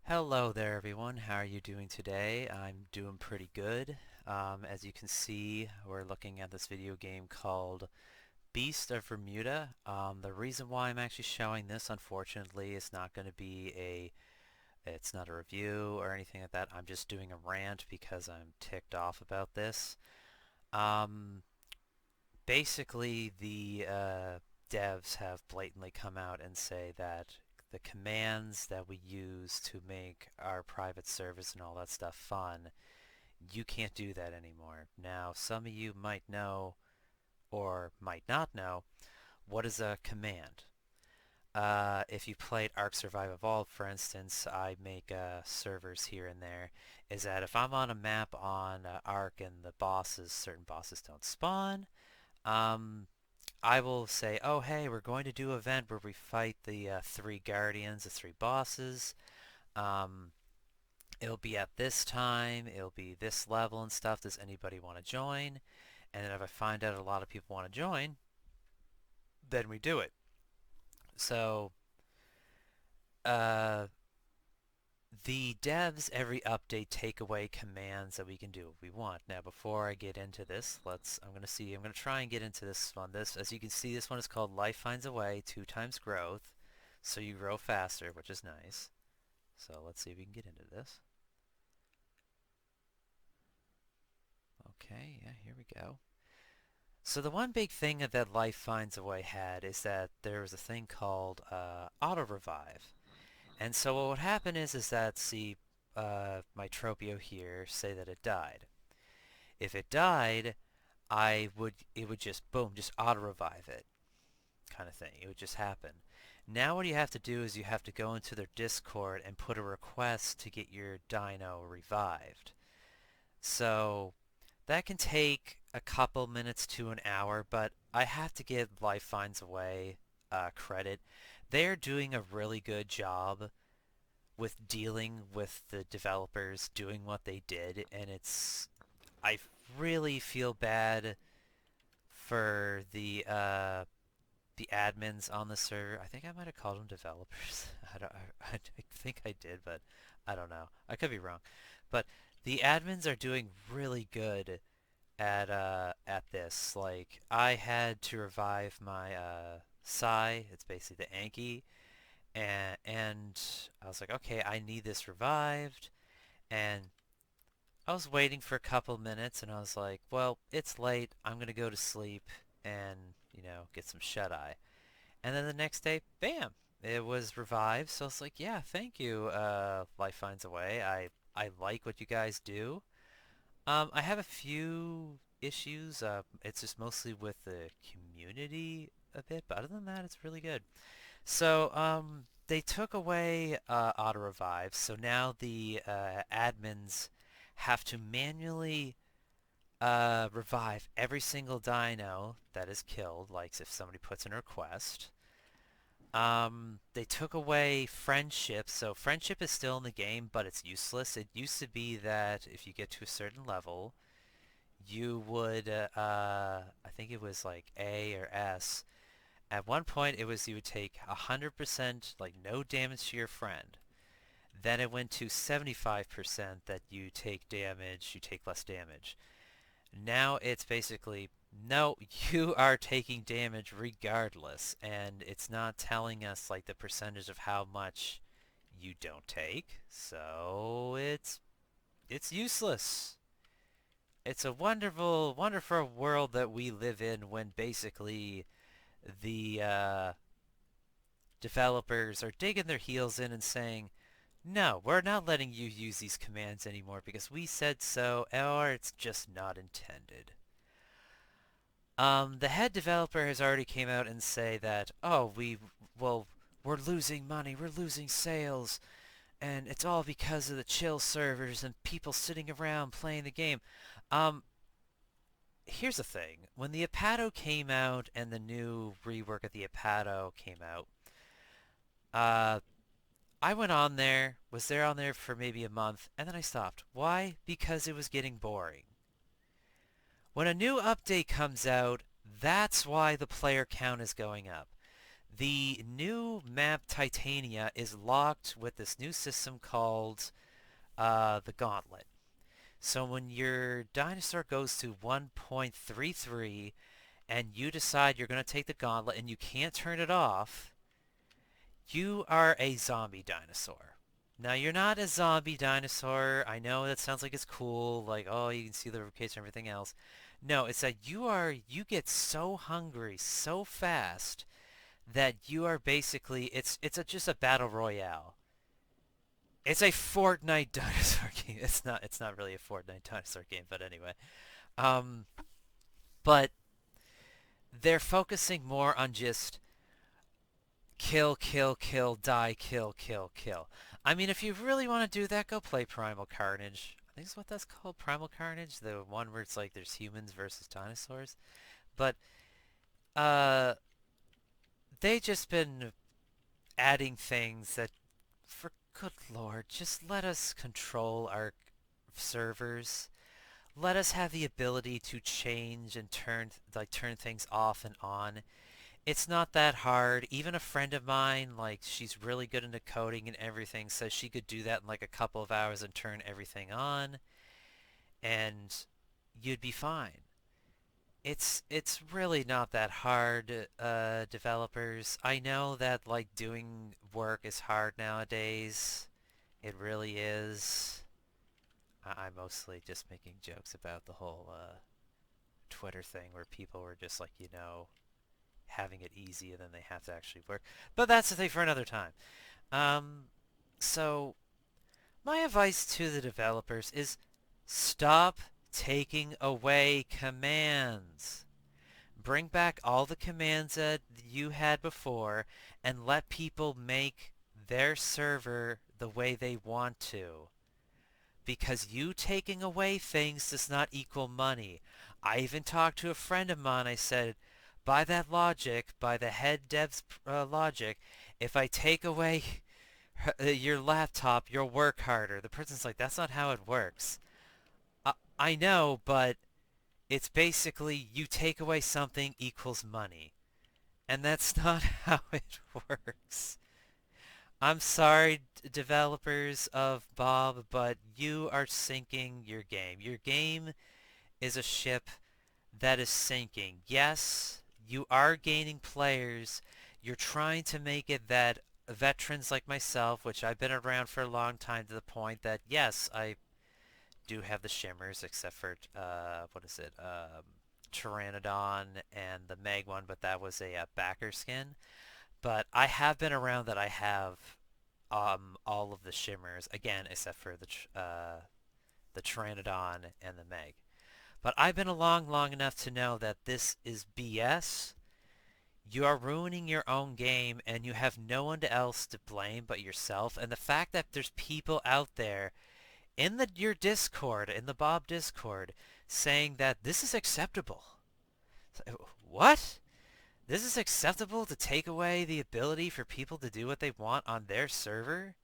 Hello there everyone, how are you doing today? I'm doing pretty good. As you can see, we're looking at this video game called Beast of Bermuda. The reason why I'm actually showing this, unfortunately, is not going to be it's not a review or anything like that. I'm just doing a rant because I'm ticked off about this. Um, Basically, the devs have blatantly come out and say that the commands that we use to make our private servers and all that stuff fun, you can't do that anymore. Now, some of you might know or might not know what is a command. If you played Ark Survive Evolved, for instance, I make servers here and there, is that if I'm on a map on Ark and certain bosses don't spawn, um, I will say, oh hey, we're going to do an event where we fight the three guardians, the three bosses. Um, it'll be at this time, it'll be this level and stuff. Does anybody want to join? And then if I find out a lot of people want to join, then we do it. So, uh, the devs every update take away commands that we can do if we want. Now, before I get into this, I'm gonna try and get into this one. As you can see, this one is called Life Finds a Way, 2 times growth. So you grow faster, which is nice. So let's see if we can get into this. Okay, yeah, here we go. So the one big thing that Life Finds a Way had is that there was a thing called auto revive. And so what would happen is that, see, my Tropio here, say that it died. If it died, it would just, boom, just auto revive it, kind of thing. It would just happen. Now what you have to do is you have to go into their Discord and put a request to get your dino revived. So that can take a couple minutes to an hour, but I have to give Life Finds a Way credit. They're doing a really good job with dealing with the developers doing what they did, and I really feel bad for the admins on the server. I think I might have called them developers. I think I did, but I don't know. I could be wrong. But the admins are doing really good at this. Like I had to revive my Psy. It's basically the Anki, and I was like, okay, I need this revived, and I was waiting for a couple minutes, and I was like, well, it's late. I'm gonna go to sleep and get some shut eye. And then the next day, bam, it was revived. So I was like, yeah, thank you, Life Finds a Way. I like what you guys do. I have a few issues. It's just mostly with the community a bit, but other than that, it's really good. So, they took away auto revive, so now the admins have to manually revive every single dino that is killed, like if somebody puts in a request. They took away friendship, so friendship is still in the game, but it's useless. It used to be that if you get to a certain level, you would, I think it was like A or S. At one point, it was you would take 100%, like no damage to your friend. Then it went to 75% that you take damage, you take less damage. Now it's basically, no, you are taking damage regardless, and it's not telling us like the percentage of how much you don't take, so it's useless. It's a wonderful, wonderful world that we live in when basically the developers are digging their heels in and saying, no, we're not letting you use these commands anymore because we said so, or it's just not intended. The head developer has already came out and say that, oh, well, we're losing money, we're losing sales, and it's all because of the chill servers and people sitting around playing the game. Um, Here's the thing. When the Apato came out and the new rework of the Apato came out, uh, I went on there, was there on there for maybe a month, and then I stopped. Why? Because it was getting boring. When a new update comes out, that's why the player count is going up. The new map Titania is locked with this new system called the Gauntlet. So when your dinosaur goes to 1.33 and you decide you're going to take the gauntlet and you can't turn it off, you are a zombie dinosaur. Now you're not a zombie dinosaur. I know that sounds like it's cool, like oh you can see the ribcage and everything else. No, it's that you get so hungry so fast that you are basically just a battle royale. It's a Fortnite dinosaur game. It's not really a Fortnite dinosaur game, but anyway. Um, but they're focusing more on just kill, kill, kill, die, kill, kill, kill. I mean, if you really want to do that, go play Primal Carnage. I think that's what that's called, Primal Carnage, the one where it's like there's humans versus dinosaurs. But uh, they just been adding things that, for good lord, just let us control our servers. Let us have the ability to change and turn things off and on. It's not that hard. Even a friend of mine, like she's really good into coding and everything, says she could do that in like a couple of hours and turn everything on and you'd be fine. It's really not that hard, developers. I know that like doing work is hard nowadays. It really is. I'm mostly just making jokes about the whole Twitter thing where people were just like, having it easy and then they have to actually work. But that's the thing for another time. Um, so my advice to the developers is stop taking away commands. Bring back all the commands that you had before and let people make their server the way they want to. Because you taking away things does not equal money. I even talked to a friend of mine. I said, by that logic, by the head dev's logic, if I take away your laptop, you'll work harder. The person's like, that's not how it works. I know, but it's basically you take away something equals money. And that's not how it works. I'm sorry, developers of Bob, but you are sinking your game. Your game is a ship that is sinking. Yes, you are gaining players. You're trying to make it that veterans like myself, which I've been around for a long time to the point that, yes, I do have the shimmers, except for, what is it, Pteranodon and the Meg one, but that was a backer skin. But I have been around that I have all of the shimmers, again, except for the Pteranodon and the Meg. But I've been along long enough to know that this is BS. You are ruining your own game and you have no one else to blame but yourself. And the fact that there's people out there in your Discord, in the Bob Discord, saying that this is acceptable. What? This is acceptable to take away the ability for people to do what they want on their server?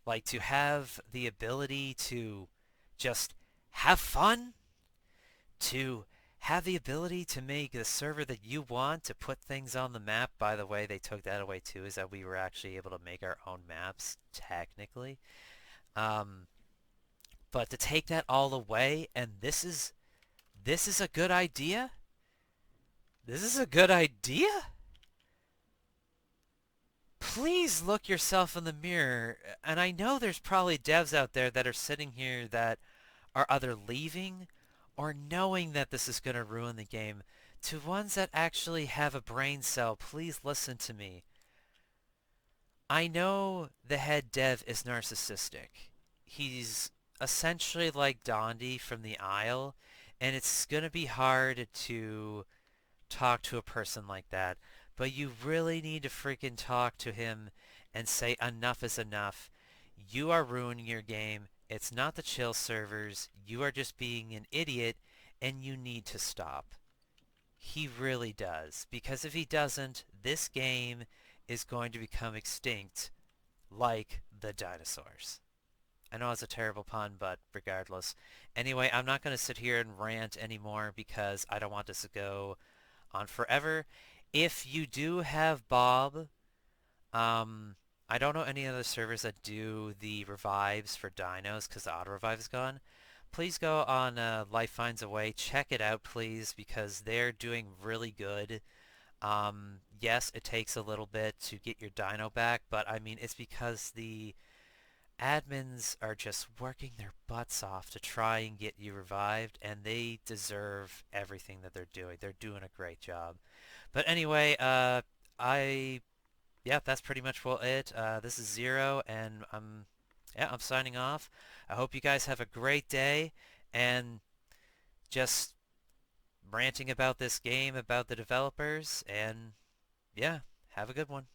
Like to have the ability to just have fun? To have the ability to make the server that you want to put things on the map. By the way, they took that away too, is that we were actually able to make our own maps, technically. Um, but to take that all away, and this is a good idea? This is a good idea? Please look yourself in the mirror. And I know there's probably devs out there that are sitting here that are either leaving or knowing that this is going to ruin the game. To ones that actually have a brain cell, please listen to me. I know the head dev is narcissistic. He's essentially like Dondi from the Isle, and it's going to be hard to talk to a person like that. But you really need to freaking talk to him and say enough is enough. You are ruining your game. It's not the chill servers. You are just being an idiot and you need to stop. He really does. Because if he doesn't, this game is going to become extinct like the dinosaurs. I know it's a terrible pun, but regardless. Anyway, I'm not going to sit here and rant anymore because I don't want this to go on forever. If you do have Bob, um, I don't know any other servers that do the revives for dinos because the auto revive is gone. Please go on Life Finds a Way, check it out please because they're doing really good. Yes, it takes a little bit to get your dino back, but I mean it's because the admins are just working their butts off to try and get you revived, and they deserve everything that they're doing. They're doing a great job. But anyway, I yeah, that's pretty much well it. This is Zero, and I'm signing off. I hope you guys have a great day, and just ranting about this game, about the developers, and yeah, have a good one.